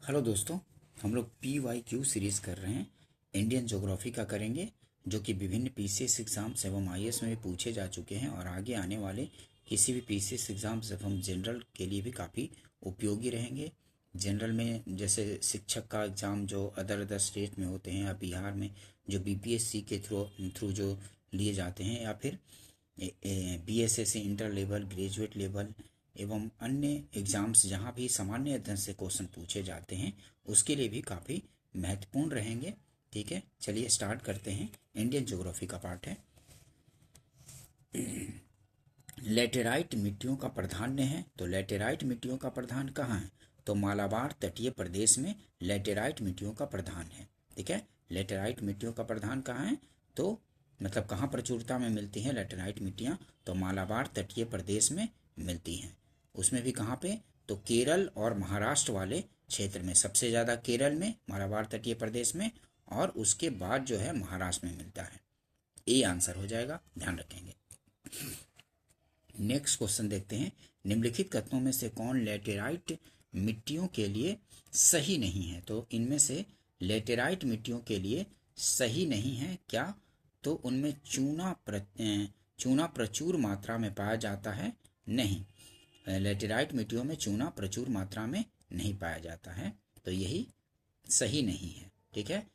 Hello दोस्तों, हम लोग PYQ सीरीज़ कर रहे हैं। इंडियन ज्योग्राफी का करेंगे, जो कि विभिन्न PCS एग्ज़ाम्स एवं IAS में भी पूछे जा चुके हैं और आगे आने वाले किसी भी PCS एग्ज़ाम्स एवं जनरल के लिए भी काफ़ी उपयोगी रहेंगे। जनरल में जैसे शिक्षक का एग्ज़ाम जो अदर स्टेट में होते हैं या बिहार में जो BPSC के थ्रू जो लिए जाते हैं, या फिर BSSC inter level, graduate level एवं अन्य एग्जाम्स जहाँ भी सामान्य अध्ययन से क्वेश्चन पूछे जाते हैं, उसके लिए भी काफ़ी महत्वपूर्ण रहेंगे। ठीक है, चलिए स्टार्ट करते हैं। इंडियन ज्योग्राफी का पार्ट है। लेटेराइट मिट्टियों का प्राधान्य है। तो लेटेराइट मिट्टियों का प्राधान्य कहाँ है? तो मालाबार तटीय प्रदेश में लेटेराइट मिट्टियों का प्राधान्य है। ठीक है, लेटेराइट मिट्टियों का प्राधान्य कहाँ है? तो मतलब कहाँ प्रचुरता में मिलती हैं लेटेराइट मिट्टियाँ? तो मालाबार तटीय प्रदेश में मिलती हैं। उसमें भी कहाँ पे? तो केरल और महाराष्ट्र वाले क्षेत्र में, सबसे ज़्यादा केरल में, मालाबार तटीय प्रदेश में, और उसके बाद जो है महाराष्ट्र में मिलता है। ए आंसर हो जाएगा, ध्यान रखेंगे। नेक्स्ट क्वेश्चन देखते हैं। निम्नलिखित कथनों में से कौन लेटेराइट मिट्टियों के लिए सही नहीं है? तो इनमें से लेटेराइट मिट्टियों के लिए सही नहीं है क्या? तो उनमें चूना प्रचुर मात्रा में पाया जाता है? नहीं, लेटेराइट मिट्टियों में चूना प्रचुर मात्रा में नहीं पाया जाता है, तो यही सही नहीं है। ठीक है,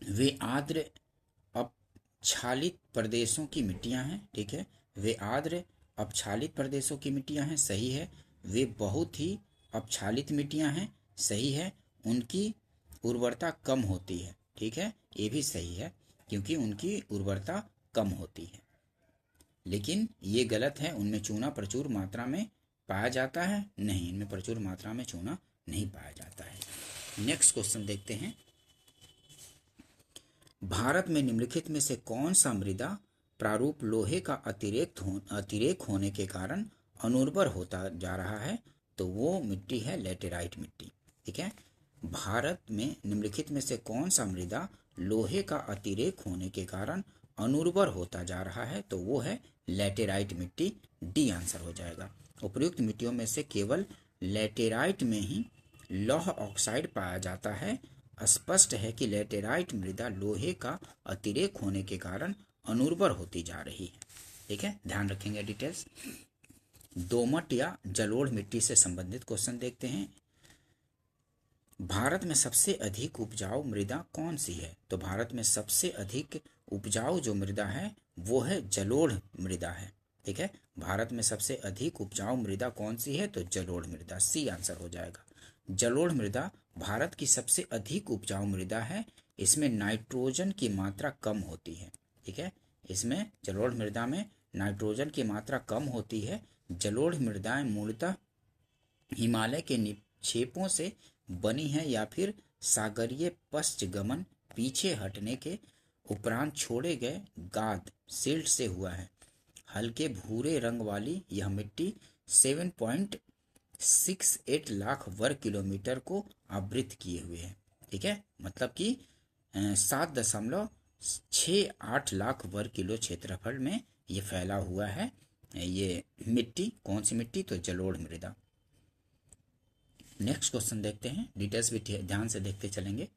वे आर्द्र अपक्षालित प्रदेशों की मिट्टियां हैं। ठीक है, वे आर्द्र अपक्षालित प्रदेशों की मिट्टियां हैं, सही है। वे बहुत ही अपक्षालित मिट्टियां हैं, सही है। उनकी उर्वरता कम होती है। ठीक है, ये भी सही है, क्योंकि उनकी उर्वरता कम होती है। लेकिन ये गलत है, उनमें चूना प्रचुर मात्रा में पाया जाता है? नहीं, इनमें प्रचुर मात्रा में चूना नहीं पाया जाता है। नेक्स्ट क्वेश्चन देखते हैं। भारत में निम्नलिखित में से कौन सा मृदा प्रारूप लोहे का अतिरेक होने के कारण अनुर्वर होता जा रहा है? तो वो मिट्टी है लेटेराइट मिट्टी। ठीक है, भारत में निम्नलिखित में से कौन सा मृदा लोहे का अतिरेक होने के कारण अनुर्वर होता जा रहा है? तो वो है लेटेराइट मिट्टी। डी आंसर हो जाएगा। उपयुक्त मिट्टियों में से केवल लेटेराइट में ही लौह ऑक्साइड पाया जाता है। स्पष्ट है कि लेटेराइट मृदा लोहे का अतिरेक होने के कारण अनुर्वर होती जा रही है। ठीक है, ध्यान रखेंगे डिटेल्स। दोमट या जलोढ़ मिट्टी से संबंधित क्वेश्चन देखते हैं। भारत में सबसे अधिक उपजाऊ मृदा कौन सी है? तो भारत में सबसे अधिक उपजाऊ जो मृदा है वो है जलोढ़ मृदा है। ठीक है, भारत में सबसे अधिक उपजाऊ मृदा कौन सी है? तो जलोढ़ मृदा। सी आंसर हो जाएगा। जलोढ़ मृदा भारत की सबसे अधिक उपजाऊ मृदा है। इसमें नाइट्रोजन की मात्रा कम होती है। ठीक है, इसमें जलोढ़ मृदा में नाइट्रोजन की मात्रा कम होती है। जलोढ़ मृदाएं मूलतः हिमालय के निक्षेपों से बनी है या फिर सागरीय पश्चगमन पीछे हटने के उपरांत छोड़े गए गाद सिल्ट से हुआ है। हल्के भूरे रंग वाली यह मिट्टी 7.68 लाख वर्ग किलोमीटर को आवृत किए हुए है। ठीक है, मतलब कि 7.68 लाख वर्ग किलो क्षेत्रफल में ये फैला हुआ है। ये मिट्टी कौन सी मिट्टी? तो जलोढ़ मृदा। नेक्स्ट क्वेश्चन देखते हैं, डिटेल्स भी ध्यान से देखते चलेंगे।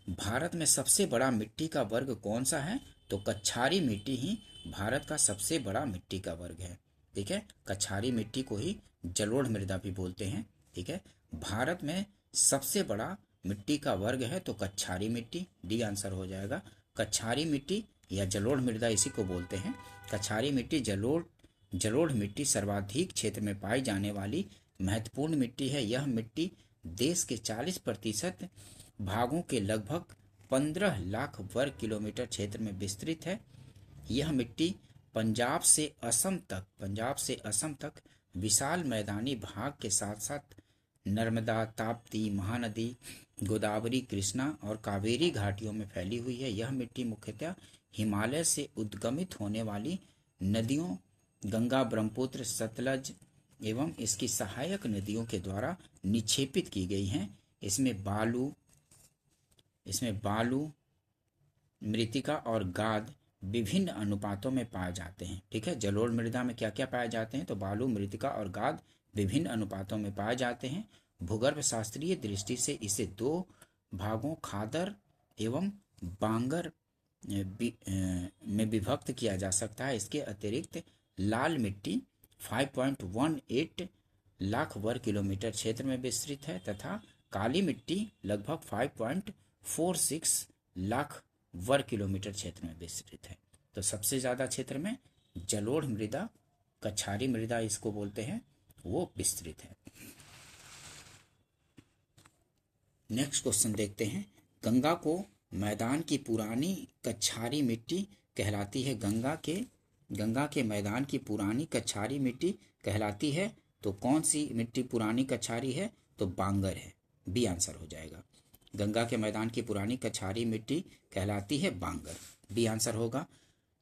भारत में सबसे बड़ा मिट्टी का वर्ग कौन सा है? तो कच्छारी मिट्टी ही भारत का सबसे बड़ा मिट्टी का वर्ग है। ठीक है, कच्छारी मिट्टी को ही जलोढ़ मृदा भी बोलते हैं। ठीक है, भारत में सबसे बड़ा मिट्टी का वर्ग है तो कच्छारी मिट्टी। डी आंसर हो जाएगा। कच्छारी मिट्टी या जलोढ़ मृदा इसी को बोलते हैं। कच्छारी मिट्टी जलोढ़ मिट्टी सर्वाधिक क्षेत्र में पाई जाने वाली महत्वपूर्ण मिट्टी है। यह मिट्टी देश के 40% भागों के लगभग 15 लाख वर्ग किलोमीटर क्षेत्र में विस्तृत है। यह मिट्टी पंजाब से असम तक विशाल मैदानी भाग के साथ साथ नर्मदा, ताप्ती, महानदी, गोदावरी, कृष्णा और कावेरी घाटियों में फैली हुई है। यह मिट्टी मुख्यतः हिमालय से उद्गमित होने वाली नदियों गंगा, ब्रह्मपुत्र, सतलज एवं इसकी सहायक नदियों के द्वारा निक्षेपित की गई हैं। इसमें बालू, मृतिका और गाद विभिन्न अनुपातों में पाए जाते हैं। ठीक है, जलोढ़ मृदा में क्या क्या पाए जाते हैं? तो बालू, मृतिका और गाद विभिन्न अनुपातों में पाए जाते हैं। भूगर्भ शास्त्रीय दृष्टि से इसे दो भागों खादर एवं बांगर में विभक्त किया जा सकता है। इसके अतिरिक्त लाल मिट्टी 5.18 लाख वर्ग किलोमीटर क्षेत्र में विस्तृत है तथा काली मिट्टी लगभग 5.46 लाख वर्ग किलोमीटर क्षेत्र में विस्तृत है। तो सबसे ज़्यादा क्षेत्र में जलोढ़ मृदा, कछारी मृदा इसको बोलते हैं, वो विस्तृत है। नेक्स्ट क्वेश्चन देखते हैं। गंगा को मैदान की पुरानी कछारी मिट्टी कहलाती है। गंगा के मैदान की पुरानी कछारी मिट्टी कहलाती है। तो कौन सी मिट्टी पुरानी कछारी है? तो बांगर है। बी आंसर हो जाएगा। गंगा के मैदान की पुरानी कछारी मिट्टी कहलाती है बांगर। बी आंसर होगा।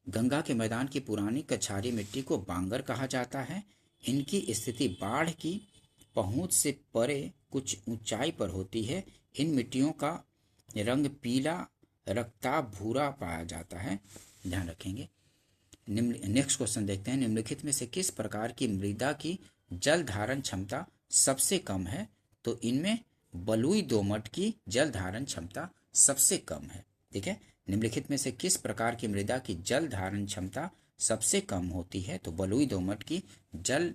गंगा के मैदान की पुरानी कछारी मिट्टी को बांगर कहा जाता है। इनकी स्थिति बाढ़ की पहुंच से परे कुछ ऊंचाई पर होती है। इन मिट्टियों का रंग पीला, रक्ताभ भूरा पाया जाता है, ध्यान रखेंगे। नेक्स्ट क्वेश्चन देखते हैं। निम्नलिखित में से किस प्रकार की मृदा की जल धारण क्षमता सबसे कम है? तो इनमें बलुई दोमट की जल धारण क्षमता सबसे कम है। ठीक है, निम्नलिखित में से किस प्रकार की मृदा की जल धारण क्षमता सबसे कम होती है? तो बलुई दोमट की जल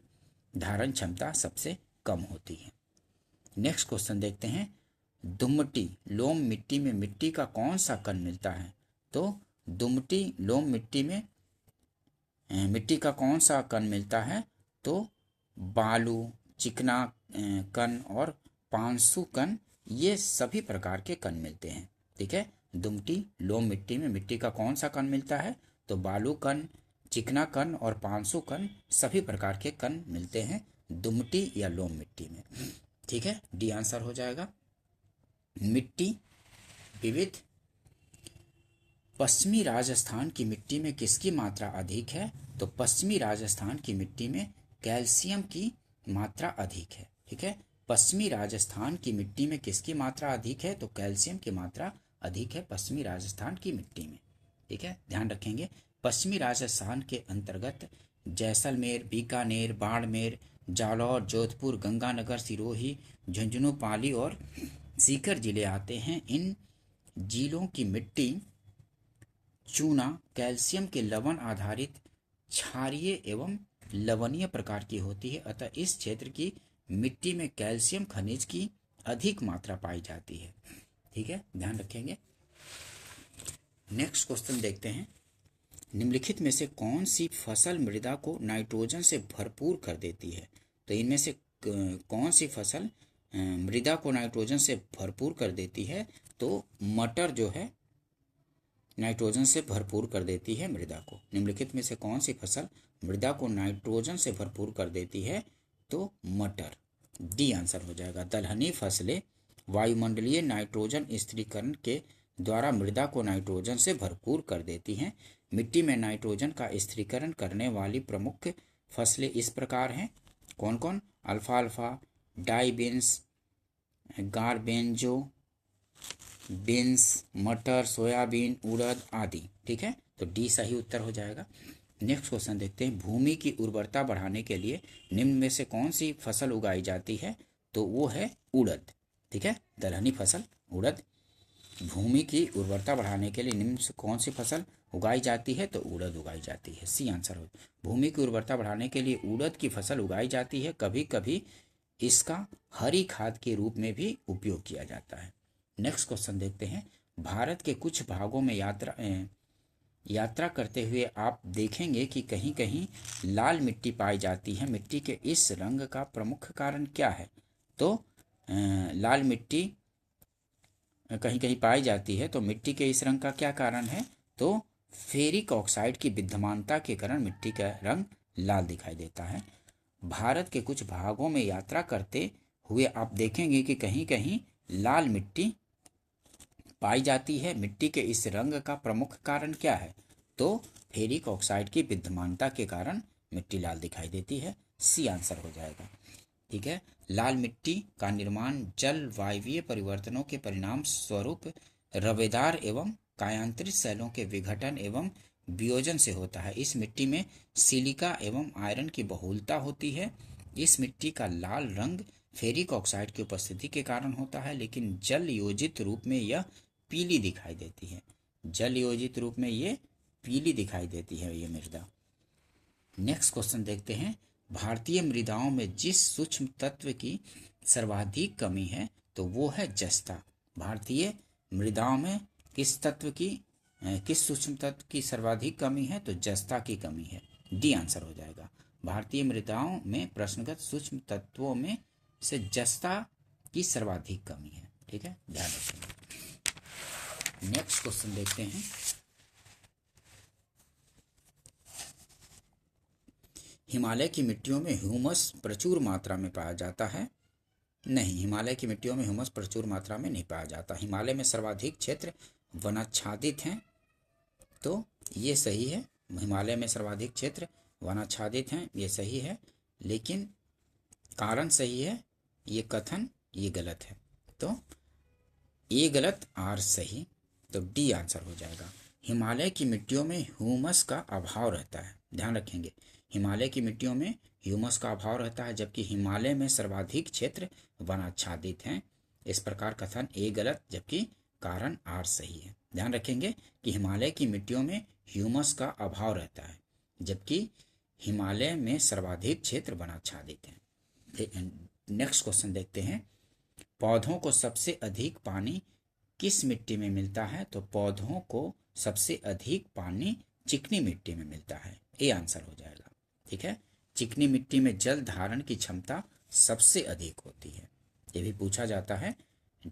धारण क्षमता सबसे कम होती है। नेक्स्ट क्वेश्चन देखते हैं। दुमटी लोम मिट्टी में मिट्टी का कौन सा कण मिलता है? तो दुमटी लोम मिट्टी में मिट्टी का कौन सा कण मिलता है? तो बालू, चिकना कण और पांसु कण, ये सभी प्रकार के कण मिलते हैं। ठीक है, दुमटी लोम मिट्टी में मिट्टी का कौन सा कण मिलता है? तो बालू कण, चिकना कण और पांसु कण, सभी प्रकार के कण मिलते हैं दुमटी या लोम मिट्टी में। ठीक है, डी आंसर हो जाएगा। मिट्टी विविध। पश्चिमी राजस्थान की मिट्टी में किसकी मात्रा अधिक है? तो पश्चिमी राजस्थान की मिट्टी में कैल्शियम की मात्रा अधिक है। ठीक है, पश्चिमी राजस्थान की मिट्टी में किसकी मात्रा अधिक है? तो कैल्शियम की मात्रा अधिक है पश्चिमी राजस्थान की मिट्टी में। ठीक है, ध्यान रखेंगे। पश्चिमी राजस्थान के अंतर्गत जैसलमेर, बीकानेर, बाड़मेर, जालौर, जोधपुर, गंगानगर, सिरोही, झुंझुनू, पाली और सीकर जिले आते हैं। इन जिलों की मिट्टी चूना, कैल्शियम के लवण आधारित क्षारीय एवं लवणीय प्रकार की होती है। अतः इस क्षेत्र की मिट्टी में कैल्शियम खनिज की अधिक मात्रा पाई जाती है। ठीक है, ध्यान रखेंगे। नेक्स्ट क्वेश्चन देखते हैं। निम्नलिखित में से कौन सी फसल मृदा को नाइट्रोजन से भरपूर कर देती है? तो इनमें से कौन सी फसल मृदा को नाइट्रोजन से भरपूर कर देती है? तो मटर जो है नाइट्रोजन से भरपूर कर देती है मृदा को। निम्नलिखित में से कौन सी फसल मृदा को नाइट्रोजन से भरपूर कर देती है? तो मटर। डी आंसर हो जाएगा। दलहनी फसलें वायुमंडलीय नाइट्रोजन स्थिरीकरण के द्वारा मृदा को नाइट्रोजन से भरपूर कर देती हैं। मिट्टी में नाइट्रोजन का स्थिरीकरण करने वाली प्रमुख फसलें इस प्रकार हैं। कौन कौन? अल्फाल्फा, डाइबिन्स, गारबेंजो, बीन्स, मटर, सोयाबीन, उड़द आदि। ठीक है, तो डी सही उत्तर हो जाएगा। नेक्स्ट क्वेश्चन देखते हैं। भूमि की उर्वरता बढ़ाने के लिए निम्न में से कौन सी फसल उगाई जाती है? तो वो है उड़द। ठीक है, दलहनी फसल उड़द। भूमि की उर्वरता बढ़ाने के लिए निम्न से कौन सी फसल उगाई जाती है? तो उड़द उगाई जाती है। सी आंसर हो। भूमि की उर्वरता बढ़ाने के लिए उड़द की फसल उगाई जाती है। कभी कभी इसका हरी खाद के रूप में भी उपयोग किया जाता है। नेक्स्ट क्वेश्चन देखते हैं। भारत के कुछ भागों में यात्रा करते हुए आप देखेंगे कि कहीं कहीं लाल मिट्टी पाई जाती है। मिट्टी के इस रंग का प्रमुख कारण क्या है? तो लाल मिट्टी कहीं कहीं पाई जाती है, तो मिट्टी के इस रंग का क्या कारण है? तो फेरिक ऑक्साइड की विद्यमानता के कारण मिट्टी का रंग लाल दिखाई देता है। भारत के कुछ भागों में यात्रा करते हुए आप देखेंगे कि कहीं कहीं लाल मिट्टी पाई जाती है। मिट्टी के इस रंग का प्रमुख कारण क्या है? तो फेरिक ऑक्साइड की विद्यमानता के कारण मिट्टी लाल दिखाई देती है। सी आंसर हो जाएगा। ठीक है, लाल मिट्टी का निर्माण जलवायवीय परिवर्तनों के परिणाम स्वरूप रवेदार एवं कायांतरित सेलों के विघटन एवं वियोजन से होता है। इस मिट्टी में सिलिका एवं आयरन की बहुलता होती है। इस मिट्टी का लाल रंग फेरिक ऑक्साइड की उपस्थिति के कारण होता है, लेकिन जल योजित रूप में यह पीली दिखाई देती है। जल योजित रूप में ये पीली दिखाई देती है ये मृदा। नेक्स्ट क्वेश्चन देखते हैं, भारतीय मृदाओं में जिस सूक्ष्म तत्व की सर्वाधिक कमी है तो वो है जस्ता। भारतीय मृदाओं में किस सूक्ष्म तत्व की सर्वाधिक कमी है तो जस्ता की कमी है। डी आंसर हो जाएगा। भारतीय मृदाओं में प्रश्नगत सूक्ष्म तत्वों में से जस्ता की सर्वाधिक कमी है। ठीक है, ध्यान रखेंगे। नेक्स्ट क्वेश्चन देखते हैं, हिमालय की मिट्टियों में ह्यूमस प्रचुर मात्रा में पाया जाता है। नहीं, हिमालय की मिट्टियों में ह्यूमस प्रचुर मात्रा में नहीं पाया जाता। हिमालय में सर्वाधिक क्षेत्र वनाच्छादित हैं, तो ये सही है। हिमालय में सर्वाधिक क्षेत्र वनाच्छादित हैं, ये सही है, लेकिन कारण सही है, ये कथन ये गलत है। तो ए गलत, आर सही, तो डी आंसर हो जाएगा। हिमालय की मिट्टियों में ह्यूमस का अभाव रहता है। ध्यान रखेंगे, हिमालय की मिट्टियों में ह्यूमस का अभाव रहता है, जबकि हिमालय में सर्वाधिक क्षेत्र वनाच्छादित हैं। इस प्रकार कथन ए गलत, जबकि कारण आर सही है। ध्यान रखेंगे कि हिमालय की मिट्टियों में ह्यूमस का अभाव रहता है, जबकि हिमालय में सर्वाधिक क्षेत्र वनाच्छादित हैं। नेक्स्ट क्वेश्चन देखते हैं, पौधों को सबसे अधिक पानी किस मिट्टी में मिलता है तो पौधों को सबसे अधिक पानी चिकनी मिट्टी में मिलता है। ए आंसर हो जाएगा। ठीक है, चिकनी मिट्टी में जल धारण की क्षमता सबसे अधिक होती है। ये भी पूछा जाता है,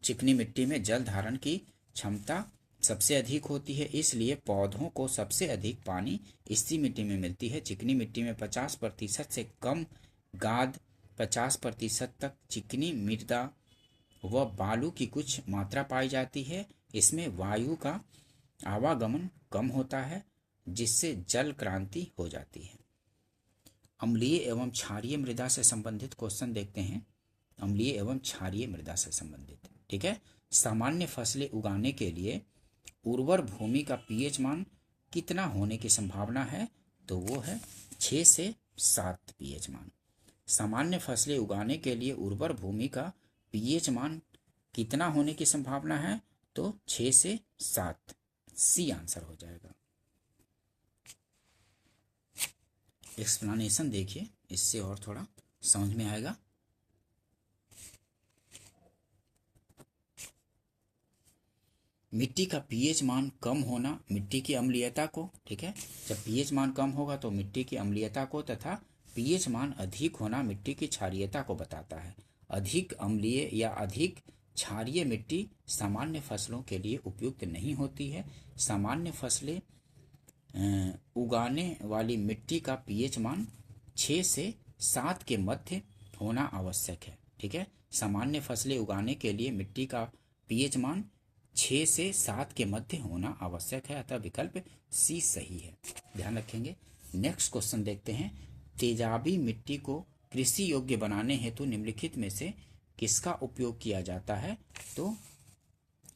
चिकनी मिट्टी में जल धारण की क्षमता सबसे अधिक होती है, इसलिए पौधों को सबसे अधिक पानी इसी मिट्टी में मिलती है। चिकनी मिट्टी में 50% से कम गाद, 50% तक चिकनी मृदा व बालू की कुछ मात्रा पाई जाती है। इसमें वायु का आवागमन कम होता है, जिससे जल क्रांति हो जाती है। अम्लीय एवं क्षारीय मृदा से संबंधित क्वेश्चन देखते हैं, अम्लीय एवं क्षारीय मृदा से संबंधित। ठीक है, सामान्य फसलें उगाने के लिए उर्वर भूमि का पीएच मान कितना होने की संभावना है तो वो है 6 से 7 पीएच मान। सामान्य फसलें उगाने के लिए उर्वर भूमि का पीएच मान कितना होने की संभावना है तो 6 से 7, सी आंसर हो जाएगा। एक्सप्लेनेशन देखिए, इससे और थोड़ा समझ में आएगा। मिट्टी का पीएच मान कम होना मिट्टी की अम्लीयता को, ठीक है, जब पीएच मान कम होगा तो मिट्टी की अम्लीयता को, तथा पीएच मान अधिक होना मिट्टी की क्षारीयता को बताता है। अधिक अम्लीय या अधिक क्षारीय मिट्टी सामान्य फसलों के लिए उपयुक्त नहीं होती है। सामान्य फसलें उगाने वाली मिट्टी का पीएच मान 6 से 7 के मध्य होना आवश्यक है। ठीक है, सामान्य फसलें उगाने के लिए मिट्टी का पीएच मान 6 से 7 के मध्य होना आवश्यक है, अतः विकल्प सी सही है। ध्यान रखेंगे। नेक्स्ट क्वेश्चन देखते हैं, तेजाबी मिट्टी को कृषि योग्य बनाने हेतु निम्नलिखित में से किसका उपयोग किया जाता है तो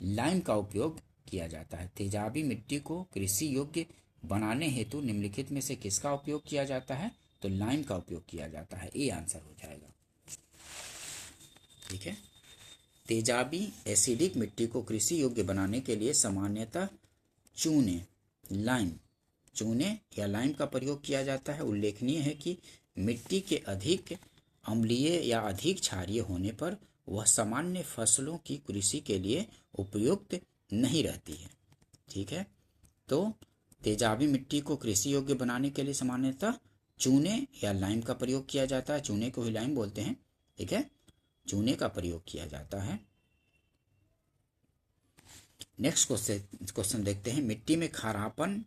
लाइम का उपयोग किया जाता है। तेजाबी मिट्टी को कृषि योग्य बनाने हेतु निम्नलिखित में से किसका उपयोग किया जाता है तो लाइम का उपयोग किया जाता है। ए आंसर हो जाएगा। ठीक है, तेजाबी एसिडिक मिट्टी को कृषि योग्य बनाने के लिए सामान्यतः चूने या लाइम का प्रयोग किया जाता है। उल्लेखनीय है कि मिट्टी के अधिक अम्लीय या अधिक क्षारीय होने पर वह सामान्य फसलों की कृषि के लिए उपयुक्त नहीं रहती है। ठीक है, तो तेजाबी मिट्टी को कृषि योग्य बनाने के लिए सामान्यतः चूने या लाइम का प्रयोग किया जाता है। चूने को ही लाइम बोलते हैं। ठीक है, चूने का प्रयोग किया जाता है। नेक्स्ट क्वेश्चन देखते हैं, मिट्टी में खारापन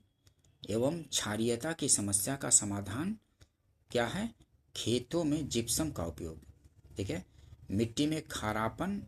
एवं क्षारीयता की समस्या का समाधान क्या है। खेतों में जिप्सम का उपयोग। ठीक है, मिट्टी में खारापन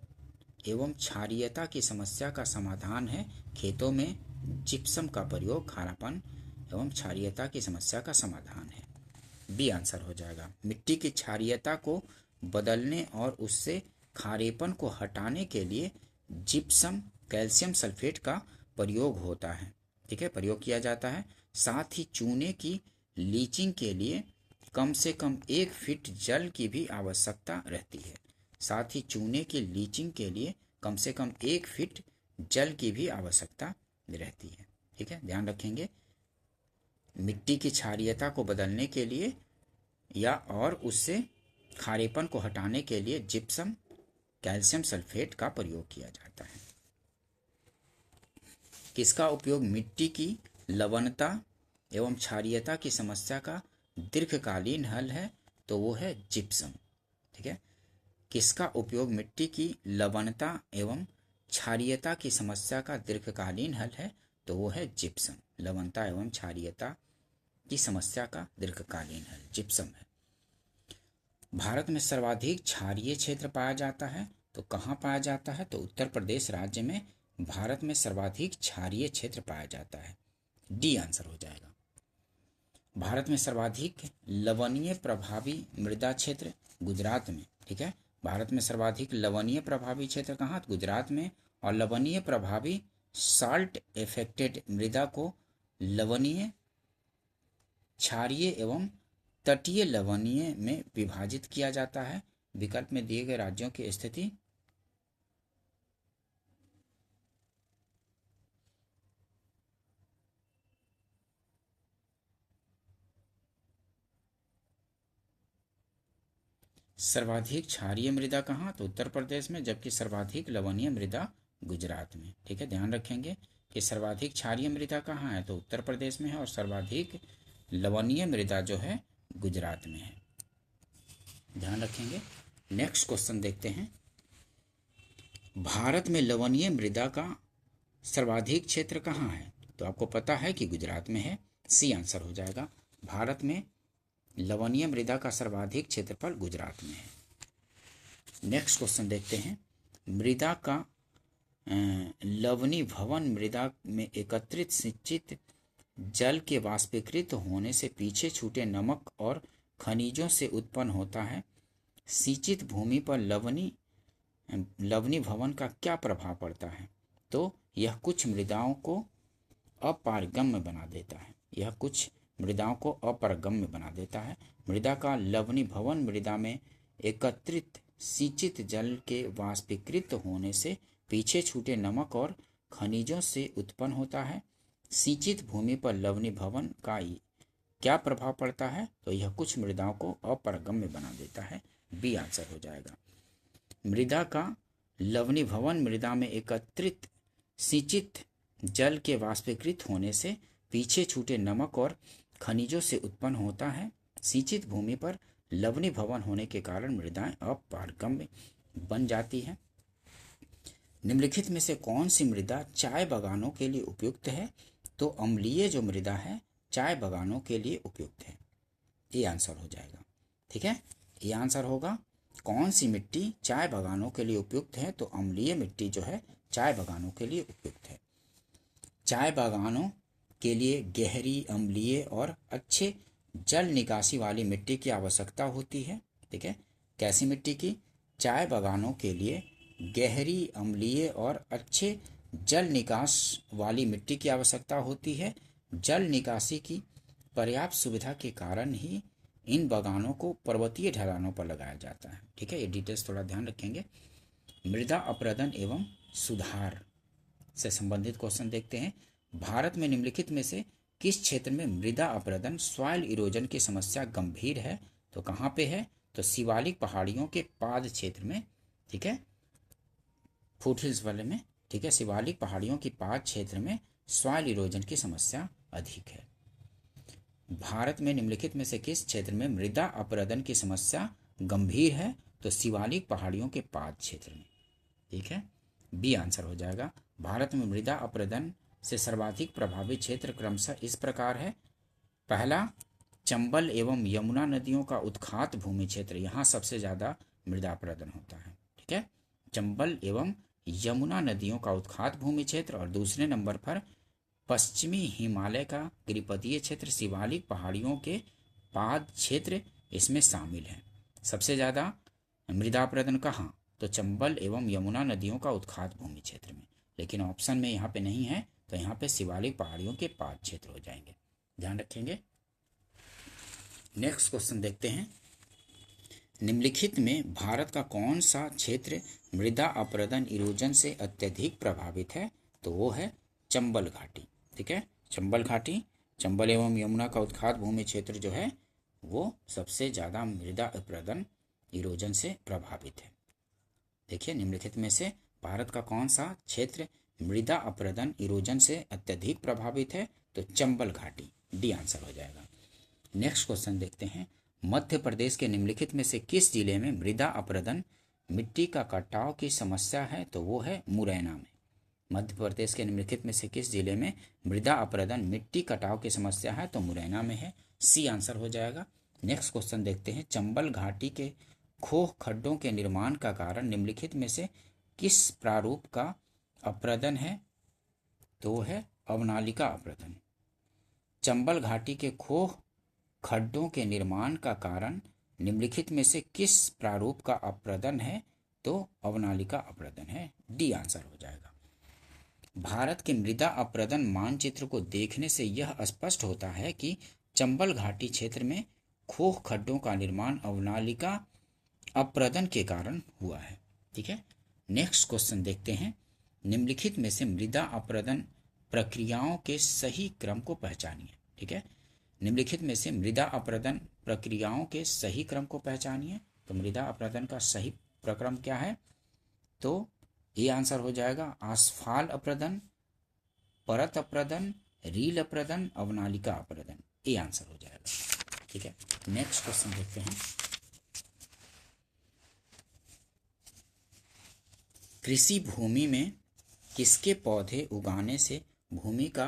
एवं क्षारीयता की समस्या का समाधान है खेतों में जिप्सम का प्रयोग। खारापन एवं क्षारीयता की समस्या का समाधान है। बी आंसर हो जाएगा। मिट्टी की क्षारीयता को बदलने और उससे खारेपन को हटाने के लिए जिप्सम कैल्शियम सल्फेट का प्रयोग होता है। ठीक है, प्रयोग किया जाता है। साथ ही चूने की लीचिंग के लिए कम से कम 1 फीट जल की भी आवश्यकता रहती है। साथ ही चूने की लीचिंग के लिए कम से कम 1 फीट जल की भी आवश्यकता रहती है। ठीक है, ध्यान रखेंगे। मिट्टी की क्षारीयता को बदलने के लिए या और उससे खारेपन को हटाने के लिए जिप्सम कैल्शियम सल्फेट का प्रयोग किया जाता है। किसका उपयोग मिट्टी की लवणता एवं क्षारीयता की समस्या का दीर्घकालीन हल है? तो वो है जिप्सम। ठीक है, किसका उपयोग मिट्टी की लवणता एवं क्षारीयता की समस्या का दीर्घकालीन हल है? तो वो है जिप्सम। लवणता एवं क्षारीयता की समस्या का दीर्घकालीन हल जिप्सम है। भारत में सर्वाधिक क्षारीय क्षेत्र पाया जाता है, तो कहाँ पाया जाता है? तो उत्तर प्रदेश राज्य में भारत में सर्वाधिक क्षारीय क्षेत्र पाया जाता है। डी आंसर हो जाएगा। भारत में सर्वाधिक लवणीय प्रभावी मृदा क्षेत्र गुजरात में। ठीक है, भारत में सर्वाधिक लवणीय प्रभावी क्षेत्र कहाँ? गुजरात में। और लवणीय प्रभावी साल्ट इफेक्टेड मृदा को लवणीय, क्षारीय एवं तटीय लवणीय में विभाजित किया जाता है। विकल्प में दिए गए राज्यों की स्थिति। सर्वाधिक क्षारीय मृदा कहाँ? तो उत्तर प्रदेश में, जबकि सर्वाधिक लवणीय मृदा गुजरात में। ठीक है, ध्यान रखेंगे कि सर्वाधिक क्षारीय मृदा कहाँ है? तो उत्तर प्रदेश में है, और सर्वाधिक लवणीय मृदा जो है गुजरात में है। ध्यान रखेंगे। नेक्स्ट क्वेश्चन देखते हैं। भारत में लवणीय मृदा का सर्वाधिक क्षेत्र कहाँ है? तो आपको पता है कि गुजरात में है। सी आंसर हो जाएगा। भारत में लवणीय मृदा का सर्वाधिक क्षेत्रफल गुजरात में है। नेक्स्ट क्वेश्चन देखते हैं। मृदा का लवणीभवन मृदा में एकत्रित सिंचित जल के वाष्पीकृत होने से पीछे छूटे नमक और खनिजों से उत्पन्न होता है। सिंचित भूमि पर लवणीभवन का क्या प्रभाव पड़ता है? तो यह कुछ मृदाओं को अपारगम्य बना देता है। यह कुछ मृदाओं को अपारगम्य बना देता है। मृदा का लवणीभवन मृदा में एकत्रित सिंचित जल के वाष्पीकृत होने से पीछे छूटे नमक और खनिजों से उत्पन्न होता है। सिंचित भूमि पर लवणीभवन का क्या प्रभाव पड़ता है? तो यह कुछ मृदाओं को अपारगम्य बना देता है। बी आंसर हो जाएगा। मृदा का लवणीभवन मृदा में एकत्रित सिंचित जल के वाष्पीकृत होने से पीछे छूटे नमक और खनिजों से उत्पन्न होता है। सिंचित भूमि पर लवणीभवन होने के कारण मृदाएं अपारगम्य बन जाती हैं। निम्नलिखित में से कौन सी मृदा चाय बागानों के लिए उपयुक्त है? तो अम्लीय जो मृदा है चाय बागानों के लिए उपयुक्त है। ये आंसर हो जाएगा। ठीक है, ये आंसर होगा। कौन सी मिट्टी चाय बागानों के लिए उपयुक्त है? तो अम्लीय मिट्टी जो है चाय बागानों के लिए उपयुक्त है। चाय बागानों के लिए गहरी, अम्लीय और अच्छे जल निकासी वाली मिट्टी की आवश्यकता होती है। ठीक है, कैसी मिट्टी की? चाय बागानों के लिए गहरी, अम्लीय और अच्छे जल निकास वाली मिट्टी की आवश्यकता होती है। जल निकासी की पर्याप्त सुविधा के कारण ही इन बागानों को पर्वतीय ढलानों पर लगाया जाता है। ठीक है, ये डिटेल्स थोड़ा ध्यान रखेंगे। मृदा अपरदन एवं सुधार से संबंधित क्वेश्चन देखते हैं। भारत में निम्नलिखित में से किस क्षेत्र में मृदा अपरदन, सॉइल इरोजन की समस्या गंभीर है? तो कहाँ पे है? तो शिवालिक पहाड़ियों के पाद क्षेत्र में। ठीक है, फुटहिल्स वाले में। ठीक है, शिवालिक पहाड़ियों की पाद क्षेत्र में सॉइल इरोजन की समस्या अधिक है। भारत में निम्नलिखित में से किस क्षेत्र में मृदा अपरदन की समस्या गंभीर है? तो शिवालिक पहाड़ियों के पाद क्षेत्र में। ठीक है, बी आंसर हो जाएगा। भारत में मृदा अपरदन से सर्वाधिक प्रभावित क्षेत्र क्रमशः इस प्रकार है। पहला, चंबल एवं यमुना नदियों का उत्खात भूमि क्षेत्र, यहाँ सबसे ज़्यादा मृदा अपरदन होता है। ठीक है, चंबल एवं यमुना नदियों का उत्खात भूमि क्षेत्र। और दूसरे नंबर पर पश्चिमी हिमालय का गिरिपथीय क्षेत्र, शिवालिक पहाड़ियों के पाद क्षेत्र इसमें शामिल है। सबसे ज़्यादा मृदा अपरदन कहाँ? तो चंबल एवं यमुना नदियों का उत्खात भूमि क्षेत्र में। लेकिन ऑप्शन में यहाँ पे नहीं है, तो यहाँ पे शिवालिक पहाड़ियों के पाद क्षेत्र हो जाएंगे। ध्यान रखेंगे। नेक्स्ट क्वेश्चन देखते हैं, निम्नलिखित में भारत का कौन सा क्षेत्र मृदा अपरदन इरोजन से अत्यधिक प्रभावित है? तो वो है चंबल घाटी। ठीक है, चंबल घाटी, चंबल एवं यमुना का उत्खात भूमि क्षेत्र जो है वो सबसे ज़्यादा मृदा अपरदन इरोजन से प्रभावित है। देखिए, निम्नलिखित में से भारत का कौन सा क्षेत्र मृदा अपरदन इरोजन से अत्यधिक प्रभावित है? तो चंबल घाटी, डी आंसर हो जाएगा। नेक्स्ट क्वेश्चन देखते हैं, मध्य प्रदेश के निम्नलिखित में से किस जिले में मृदा अपरदन मिट्टी का कटाव की समस्या है? तो वो है मुरैना में। मध्य प्रदेश के निम्नलिखित में से किस जिले में मृदा अपरदन मिट्टी कटाव की समस्या है? तो मुरैना में है, सी आंसर हो जाएगा। नेक्स्ट क्वेश्चन देखते हैं, चंबल घाटी के खोह खड्डों के निर्माण का कारण निम्नलिखित में से किस प्रारूप का अपरदन है? तो वो है अवनालिका अपरदन। चंबल घाटी के खोह खड्डों के निर्माण का कारण निम्नलिखित में से किस प्रारूप का अपरदन है? तो अवनालिका अपरदन है, डी आंसर हो जाएगा। भारत के मृदा अपरदन मानचित्र को देखने से यह स्पष्ट होता है कि चंबल घाटी क्षेत्र में खोह खड्डों का निर्माण अवनालिका अपरदन के कारण हुआ है। ठीक है, नेक्स्ट क्वेश्चन देखते हैं, निम्नलिखित में से मृदा अपरदन प्रक्रियाओं के सही क्रम को पहचानिए। ठीक है, निम्नलिखित में से मृदा अपरदन प्रक्रियाओं के सही क्रम को पहचानिए। तो मृदा अपरदन का सही प्रक्रम क्या है? तो ये आंसर हो जाएगा आसफाल अपरदन, परत अपरदन, रील अपरदन, अवनालिका अपरदन, ये आंसर हो जाएगा। ठीक है, नेक्स्ट क्वेश्चन देखते हैं, कृषि भूमि में किसके पौधे उगाने से भूमि का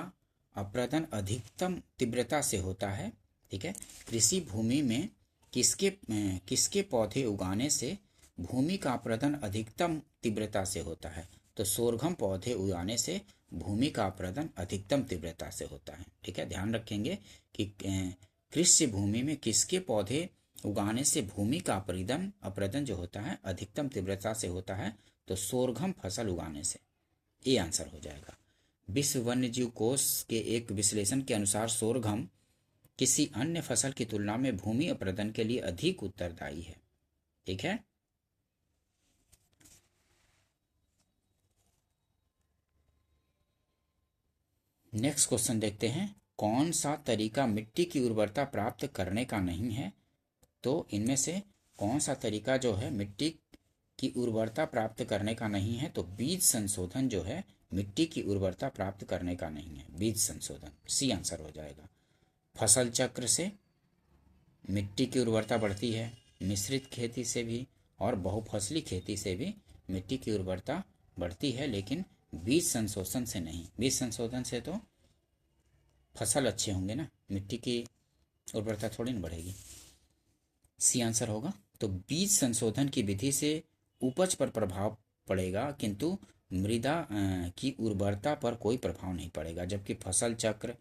अपरदन अधिकतम तीव्रता से होता है? ठीक है, कृषि भूमि में किसके पौधे उगाने से भूमि का अपरदन अधिकतम तीव्रता से होता है? तो सोरघम पौधे उगाने से भूमि का अपरदन अधिकतम तीव्रता से होता है। ठीक है, ध्यान रखेंगे कि कृषि भूमि में किसके पौधे उगाने से भूमि का अपरदन जो होता है अधिकतम तीव्रता से होता है? तो सोरघम फसल उगाने से, ये आंसर हो जाएगा। विश्व वन्यजीव कोष के एक विश्लेषण के अनुसार सोरघम किसी अन्य फसल की तुलना में भूमि अपरदन के लिए अधिक उत्तरदायी है। ठीक है, नेक्स्ट क्वेश्चन देखते हैं, कौन सा तरीका मिट्टी की उर्वरता प्राप्त करने का नहीं है? तो इनमें से कौन सा तरीका जो है मिट्टी की उर्वरता प्राप्त करने का नहीं है? तो बीज संशोधन जो है मिट्टी की उर्वरता प्राप्त करने का नहीं है, बीज संशोधन, सी आंसर हो जाएगा। फसल चक्र से मिट्टी की उर्वरता बढ़ती है, मिश्रित खेती से भी और बहुफसली खेती से भी मिट्टी की उर्वरता बढ़ती है, लेकिन बीज संशोधन से नहीं। बीज संशोधन से तो फसल अच्छे होंगे ना, मिट्टी की उर्वरता थोड़ी ना बढ़ेगी, सी आंसर होगा। तो बीज संशोधन की विधि से उपज पर प्रभाव पड़ेगा, किंतु मृदा की उर्वरता पर कोई प्रभाव नहीं पड़ेगा, जबकि फसल चक्र,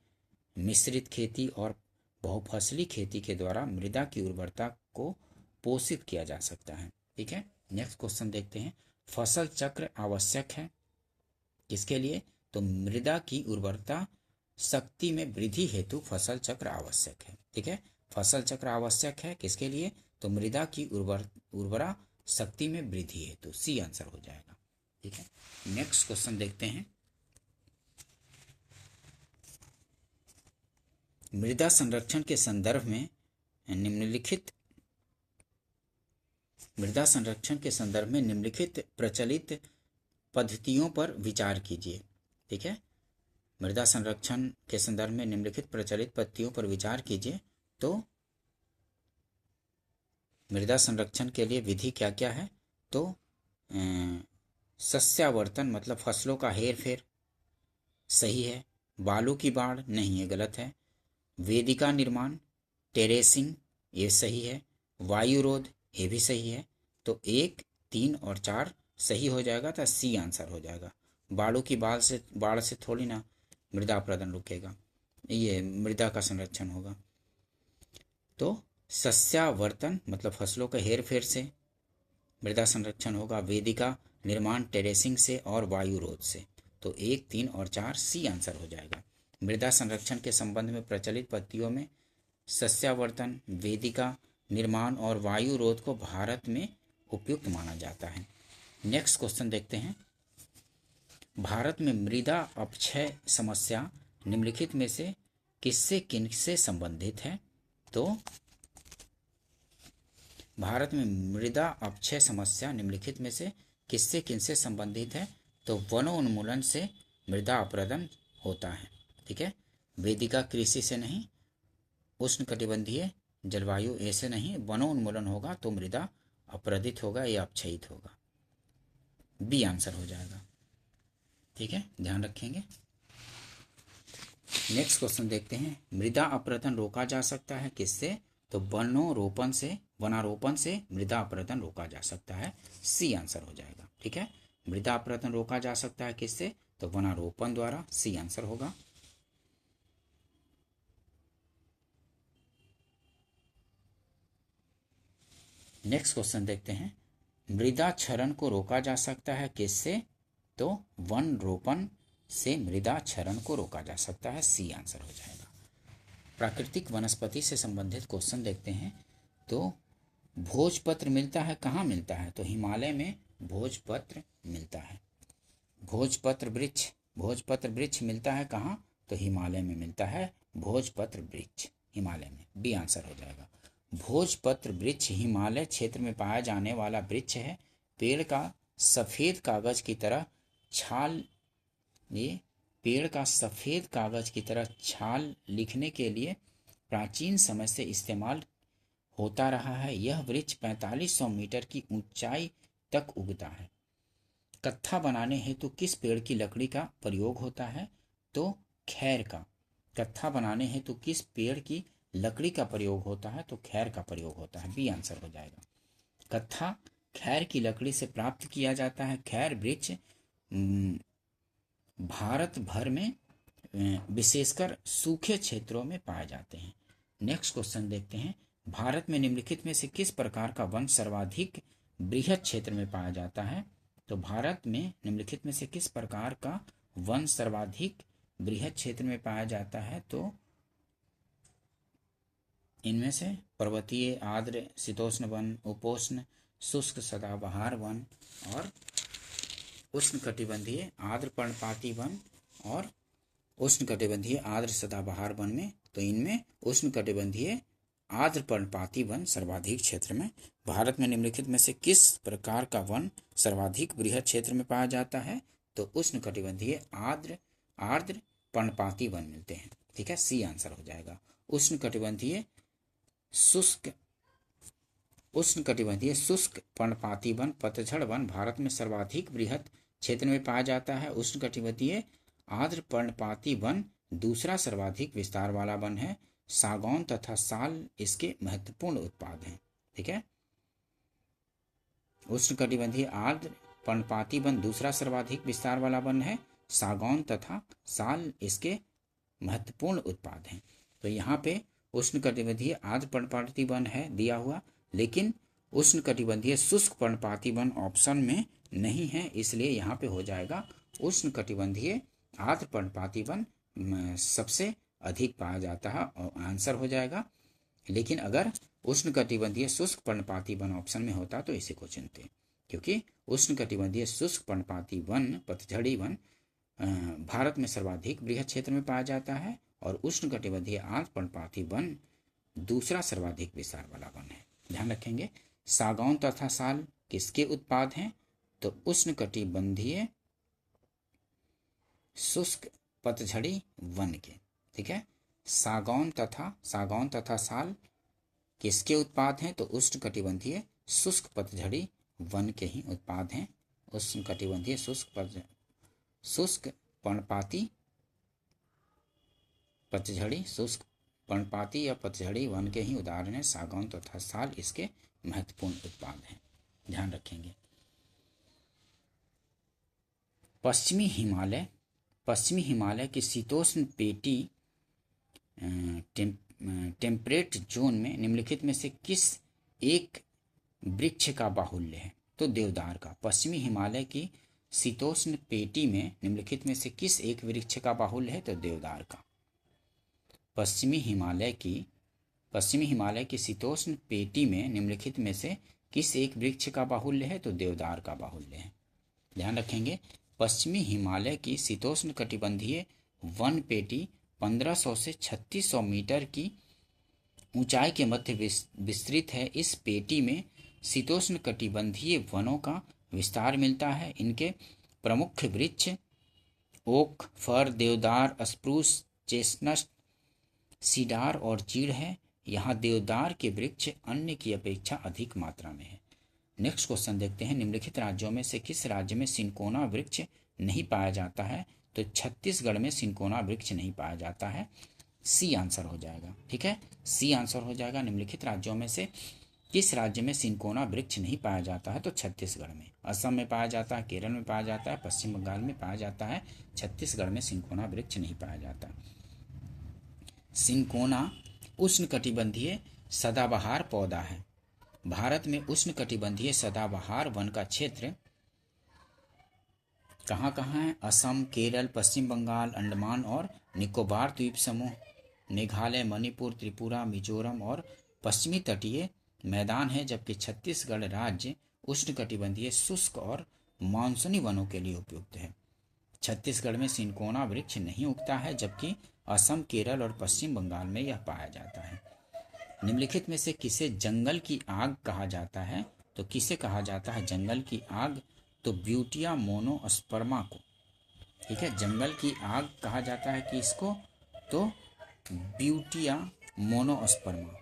मिश्रित खेती और बहुफसली खेती के द्वारा मृदा की उर्वरता को पोषित किया जा सकता है। ठीक है, नेक्स्ट क्वेश्चन देखते हैं, फसल चक्र आवश्यक है किसके लिए? तो मृदा की उर्वरता शक्ति में वृद्धि हेतु फसल चक्र आवश्यक है। ठीक है, फसल चक्र आवश्यक है किसके लिए? तो मृदा की उर्वरा शक्ति में वृद्धि हेतु, सी आंसर हो जाएगा। ठीक है, नेक्स्ट क्वेश्चन देखते हैं, मृदा संरक्षण के संदर्भ में निम्नलिखित प्रचलित पद्धतियों पर विचार कीजिए। ठीक है, मृदा संरक्षण के संदर्भ में निम्नलिखित प्रचलित पद्धतियों पर विचार कीजिए। तो मृदा संरक्षण के लिए विधि क्या क्या है? तो सस्यावर्तन मतलब फसलों का हेर फेर सही है, बालू की बाढ़ नहीं है, गलत है, वेदिका निर्माण, टेरेसिंग ये सही है, वायुरोध ये भी सही है। तो 1, 3 और 4 सही हो जाएगा, तो सी आंसर हो जाएगा। बालू की बाढ़ से थोड़ी ना मृदा अपरदन रुकेगा, ये मृदा का संरक्षण होगा। तो सस्यावर्तन मतलब फसलों के हेर फेर से मृदा संरक्षण होगा, वेदिका निर्माण टेरेसिंग से और वायुरोध से। तो 1, 3 और 4 सी आंसर हो जाएगा। मृदा संरक्षण के संबंध में प्रचलित पद्धतियों में सस्यावर्धन, वेदिका निर्माण और वायु रोध को भारत में उपयुक्त माना जाता है। नेक्स्ट क्वेश्चन देखते हैं। भारत में मृदा अपक्षय समस्या निम्नलिखित में से किनसे संबंधित है? तो भारत में मृदा अपक्षय समस्या निम्नलिखित में से किनसे संबंधित है? तो वनोन्मूलन से मृदा अपरदन होता है। ठीक है, वेदिका कृषि से नहीं, उष्णकटिबंधीय जलवायु ऐसे नहीं, वनोन्मूलन होगा तो मृदा अपरदित होगा या अपक्षयित होगा। बी आंसर हो जाएगा। ठीक है, ध्यान रखेंगे। नेक्स्ट क्वेश्चन देखते हैं। मृदा अपरदन रोका जा सकता है किससे? तो वनारोपण से मृदा अपरदन रोका जा सकता है। सी आंसर हो जाएगा। ठीक है, मृदा अपरदन रोका जा सकता है किससे? तो वनारोपण द्वारा। सी आंसर होगा। नेक्स्ट क्वेश्चन देखते हैं। मृदा क्षरण को रोका जा सकता है किससे? तो वन रोपण से मृदा क्षरण को रोका जा सकता है। सी आंसर हो जाएगा। प्राकृतिक वनस्पति से संबंधित क्वेश्चन देखते हैं। तो भोजपत्र मिलता है कहाँ मिलता है? तो हिमालय में भोजपत्र मिलता है। भोजपत्र वृक्ष मिलता है कहाँ? तो हिमालय में मिलता है भोजपत्र वृक्ष, हिमालय में। बी आंसर हो जाएगा। भोजपत्र वृक्ष हिमालय क्षेत्र में पाया जाने वाला वृक्ष है। पेड़ का सफेद कागज की तरह छाल लिखने के लिए प्राचीन समय से इस्तेमाल होता रहा है। यह वृक्ष 4500 मीटर की ऊंचाई तक उगता है। कत्था बनाने हेतु किस पेड़ की लकड़ी का प्रयोग होता है? तो खैर का। कत्था बनाने हेतु किस पेड़ की लकड़ी का प्रयोग होता है? तो खैर का प्रयोग होता है। बी आंसर हो जाएगा। कत्था खैर की लकड़ी से प्राप्त किया जाता है। खैर वृक्ष भारत भर में विशेषकर सूखे क्षेत्रों में पाए जाते हैं। नेक्स्ट क्वेश्चन देखते हैं। भारत में निम्नलिखित में से किस प्रकार का वन सर्वाधिक बृहत क्षेत्र में पाया जाता है? तो भारत में निम्नलिखित में से किस प्रकार का वन सर्वाधिक बृहत क्षेत्र में पाया जाता है? तो इनमें से पर्वतीय, आर्द्र, शीतोष्ण वन, उपोष्ण, शुष्क सदाबहार वन और उष्णकटिबंधीय आर्द्र पर्णपाती वन और उष्णकटिबंधीय आर्द्र सदाबहार वन में। तो इनमें उष्णकटिबंधीय आर्द्र पर्णपाती वन सर्वाधिक क्षेत्र में। भारत में निम्नलिखित में से किस प्रकार का वन सर्वाधिक बृहत क्षेत्र में पाया जाता है? तो उष्णकटिबंधीय आर्द्र पर्णपाती वन मिलते हैं। ठीक है, सी आंसर हो जाएगा। उष्णकटिबंधीय शुष्क पर्णपाती वन पतझड़ वन भारत में सर्वाधिक बृहत क्षेत्र में पाया जाता है। उष्णकटिबंधीय आर्द्र पर्णपाती वन दूसरा सर्वाधिक विस्तार वाला वन है। सागौन तथा साल इसके महत्वपूर्ण उत्पाद हैं। ठीक है, उष्णकटिबंधीय आर्द्र पर्णपाती वन दूसरा सर्वाधिक विस्तार वाला वन है। सागौन तथा साल इसके महत्वपूर्ण उत्पाद हैं। तो यहाँ पे उष्णकटिबंधीय आर्द्र पर्णपाती वन है दिया हुआ, लेकिन उष्णकटिबंधीय शुष्क पर्णपाती वन ऑप्शन में नहीं है, इसलिए यहाँ पे हो जाएगा उष्णकटिबंधीय आर्द्र पर्णपाती वन सबसे अधिक पाया जाता है और आंसर हो जाएगा। लेकिन अगर उष्णकटिबंधीय शुष्क पर्णपाती वन ऑप्शन में होता तो इसी को चुनते, क्योंकि उष्णकटिबंधीय शुष्क पर्णपाती वन पतझड़ी वन भारत में सर्वाधिक बृहत क्षेत्र में पाया जाता है और उष्णकटिबंधीय आर्द्र पर्णपाती वन दूसरा सर्वाधिक विस्तार वाला वन है। ध्यान रखेंगे। सागौन तथा साल किसके उत्पाद हैं? तो उष्णकटिबंधीय शुष्क पतझड़ी वन के। ठीक है, सागौन तथा साल किसके उत्पाद हैं? तो उष्णकटिबंधीय शुष्क पतझड़ी वन के ही उत्पाद हैं। उष्णकटिबंधीय शुष्क पर्णपाती पतझड़ी शुष्क पर्णपाती या पतझड़ी वन के ही उदाहरण है। सागौन तथा साल इसके महत्वपूर्ण उत्पाद हैं। ध्यान रखेंगे। पश्चिमी हिमालय की शीतोष्ण पेटी टेम्परेट जोन में निम्नलिखित में से किस एक वृक्ष का बाहुल्य है? तो देवदार का। पश्चिमी हिमालय की शीतोष्ण पेटी में निम्नलिखित में से किस एक वृक्ष का बाहुल्य है? तो देवदार का। पश्चिमी हिमालय की पश्चिमी हिमालय की शीतोष्ण पेटी में निम्नलिखित में से किस एक वृक्ष का बाहुल्य है? तो देवदार का बाहुल्य है। ध्यान रखेंगे, पश्चिमी हिमालय की शीतोष्ण कटिबंधीय वन पेटी 1500 से 3600 मीटर की ऊंचाई के मध्य विस्तृत है। इस पेटी में शीतोष्ण कटिबंधीय वनों का विस्तार मिलता है। इनके प्रमुख वृक्ष ओक, फर, देवदार, स्प्रूस, चेस्टनट, सीडार और चीड़ है। यहाँ देवदार के वृक्ष अन्य की अपेक्षा अधिक मात्रा में है। नेक्स्ट क्वेश्चन देखते हैं, निम्नलिखित राज्यों में से किस राज्य में सिनकोना वृक्ष नहीं पाया जाता है? तो छत्तीसगढ़ में सिनकोना वृक्ष नहीं पाया जाता है। सी आंसर हो जाएगा। ठीक है, सी आंसर हो जाएगा। निम्नलिखित राज्यों में से किस राज्य में सिनकोना वृक्ष नहीं पाया जाता है? तो छत्तीसगढ़ में। असम में पाया जाता है, केरल में पाया जाता है, पश्चिम बंगाल में पाया जाता है। छत्तीसगढ़ में सिनकोना वृक्ष नहीं पाया जाता। सिनकोना उष्णकटिबंधीय सदाबहार पौधा है। भारत में उष्णकटिबंधीय सदाबहार वन का क्षेत्र कहाँ कहाँ है? असम, केरल, पश्चिम बंगाल, अंडमान और निकोबार द्वीप समूह, मेघालय, मणिपुर, त्रिपुरा, मिजोरम और पश्चिमी तटीय मैदान है। जबकि छत्तीसगढ़ राज्य उष्णकटिबंधीय शुष्क और मानसूनी वनों के लिए उपयुक्त है। छत्तीसगढ़ में सिनकोना वृक्ष नहीं उगता है, जबकि असम, केरल और पश्चिम बंगाल में यह पाया जाता है। निम्नलिखित में से किसे जंगल की आग कहा जाता है? तो किसे कहा जाता है जंगल की आग? तो ब्यूटिया मोनोस्पर्मा को। ठीक है, जंगल की आग कहा जाता है कि इसको? तो ब्यूटिया मोनोस्पर्मा।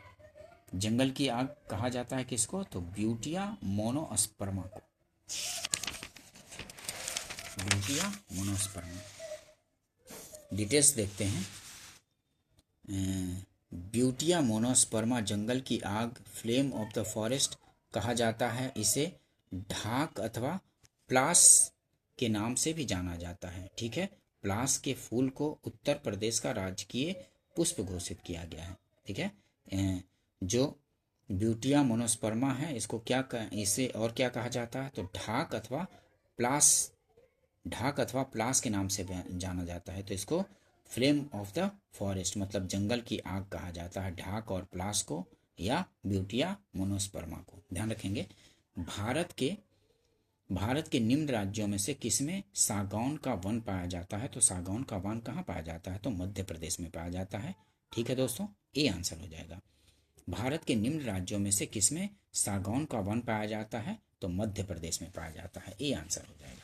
जंगल की आग कहा जाता है किसको? तो ब्यूटिया मोनोस्पर्मा को। Butea monosperma. डिटेल्स देखते हैं। ब्यूटिया मोनोस्पर्मा जंगल की आग, फ्लेम ऑफ द फॉरेस्ट कहा जाता है। इसे ढाक अथवा प्लास के नाम से भी जाना जाता है। ठीक है, प्लास के फूल को उत्तर प्रदेश का राजकीय पुष्प घोषित किया गया है। ठीक है, जो ब्यूटिया मोनोस्पर्मा है इसको इसे और क्या कहा जाता है? तो ढाक अथवा प्लास के नाम से जाना जाता है। तो इसको फ्लेम ऑफ द फॉरेस्ट मतलब जंगल की आग कहा जाता है, ढाक और प्लास को या ब्यूटिया मोनोस्पर्मा को। ध्यान रखेंगे, भारत के निम्न राज्यों में से किसमें सागौन का वन पाया जाता है? तो सागौन का वन कहाँ पाया जाता है? तो मध्य प्रदेश में पाया जाता है। ठीक है दोस्तों, ए आंसर हो जाएगा। भारत के निम्न राज्यों में से किसमें सागौन का वन पाया जाता है? तो मध्य प्रदेश में पाया जाता है। ए आंसर हो जाएगा।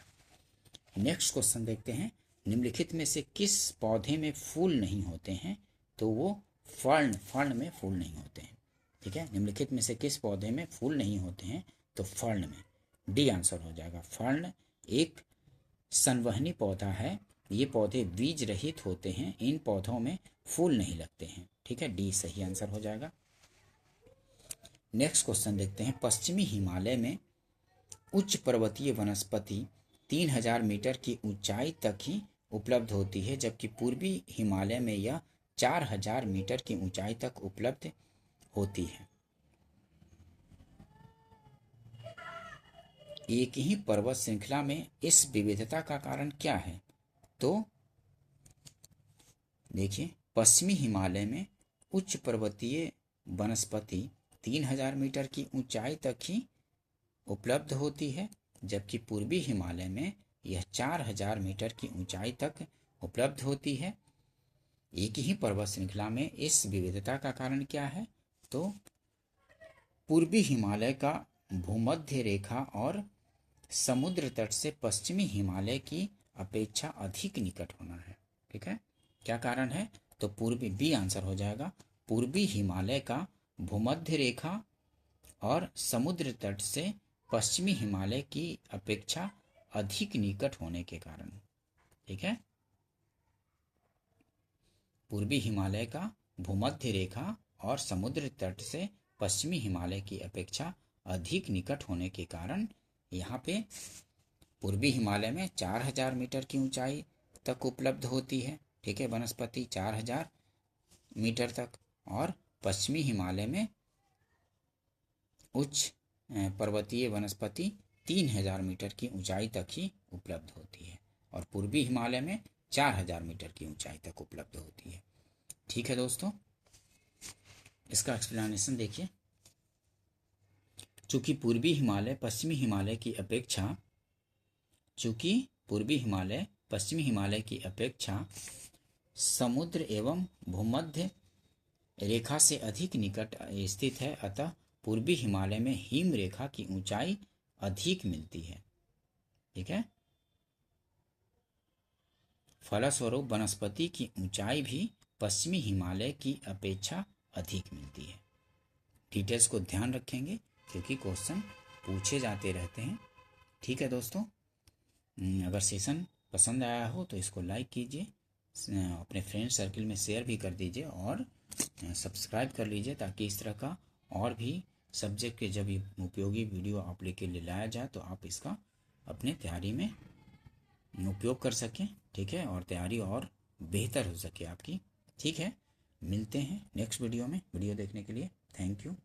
नेक्स्ट क्वेश्चन देखते हैं, निम्नलिखित में से किस पौधे में फूल नहीं होते हैं? तो वो फर्ण में फूल नहीं होते हैं। ठीक है, निम्नलिखित में से किस पौधे में फूल नहीं होते हैं? तो फर्ण में। डी आंसर हो जाएगा। फर्ण एक संवहनी पौधा है। ये पौधे बीज रहित होते हैं। इन पौधों में फूल नहीं लगते हैं। ठीक है, डी सही आंसर हो जाएगा। नेक्स्ट क्वेश्चन देखते हैं, पश्चिमी हिमालय में उच्च पर्वतीय वनस्पति 3000 मीटर की ऊंचाई तक ही उपलब्ध होती है, जबकि पूर्वी हिमालय में यह 4000 मीटर की ऊंचाई तक उपलब्ध होती है। एक ही पर्वत श्रृंखला में इस विविधता का कारण क्या है? तो देखिए, पश्चिमी हिमालय में उच्च पर्वतीय वनस्पति 3000 मीटर की ऊंचाई तक ही उपलब्ध होती है, जबकि पूर्वी हिमालय में यह 4000 मीटर की ऊंचाई तक उपलब्ध होती है। एक ही पर्वत श्रृंखला में इस विविधता का कारण क्या है? तो पूर्वी हिमालय का भूमध्य रेखा और समुद्र तट से पश्चिमी हिमालय की अपेक्षा अधिक निकट होना है। ठीक है, क्या कारण है? तो पूर्वी, बी आंसर हो जाएगा। पूर्वी हिमालय का भूमध्य रेखा और समुद्र तट से पश्चिमी हिमालय की अपेक्षा अधिक निकट होने के कारण। ठीक है, पूर्वी हिमालय का भूमध्य रेखा और समुद्र तट से पश्चिमी हिमालय की अपेक्षा अधिक निकट होने के कारण यहाँ पे पूर्वी हिमालय में 4000 मीटर की ऊंचाई तक उपलब्ध होती है। ठीक है, वनस्पति 4000 मीटर तक, और पश्चिमी हिमालय में उच्च पर्वतीय वनस्पति 3000 मीटर की ऊंचाई तक ही उपलब्ध होती है, और पूर्वी हिमालय में 4000 मीटर की ऊंचाई तक उपलब्ध होती है। ठीक है दोस्तों, इसका एक्सप्लेनेशन देखिए। चूंकि पूर्वी हिमालय पश्चिमी हिमालय की अपेक्षा चूंकि पूर्वी हिमालय पश्चिमी हिमालय की अपेक्षा समुद्र एवं भूमध्य रेखा से अधिक निकट स्थित है, अतः पूर्वी हिमालय में हिम रेखा की ऊंचाई अधिक मिलती है। ठीक है। फलस्वरूप वनस्पति की ऊंचाई भी पश्चिमी हिमालय की अपेक्षा अधिक मिलती है। डिटेल्स को ध्यान रखेंगे क्योंकि क्वेश्चन पूछे जाते रहते हैं। ठीक है दोस्तों, अगर सेशन पसंद आया हो तो इसको लाइक कीजिए, अपने फ्रेंड सर्कल में शेयर भी कर दीजिए और सब्सक्राइब कर लीजिए ताकि इस तरह का और भी सब्जेक्ट के जब उपयोगी वीडियो आप लेके लाया जाए तो आप इसका अपने तैयारी में उपयोग कर सकें। ठीक है, और तैयारी और बेहतर हो सके आपकी। ठीक है, मिलते हैं नेक्स्ट वीडियो में। वीडियो देखने के लिए थैंक यू।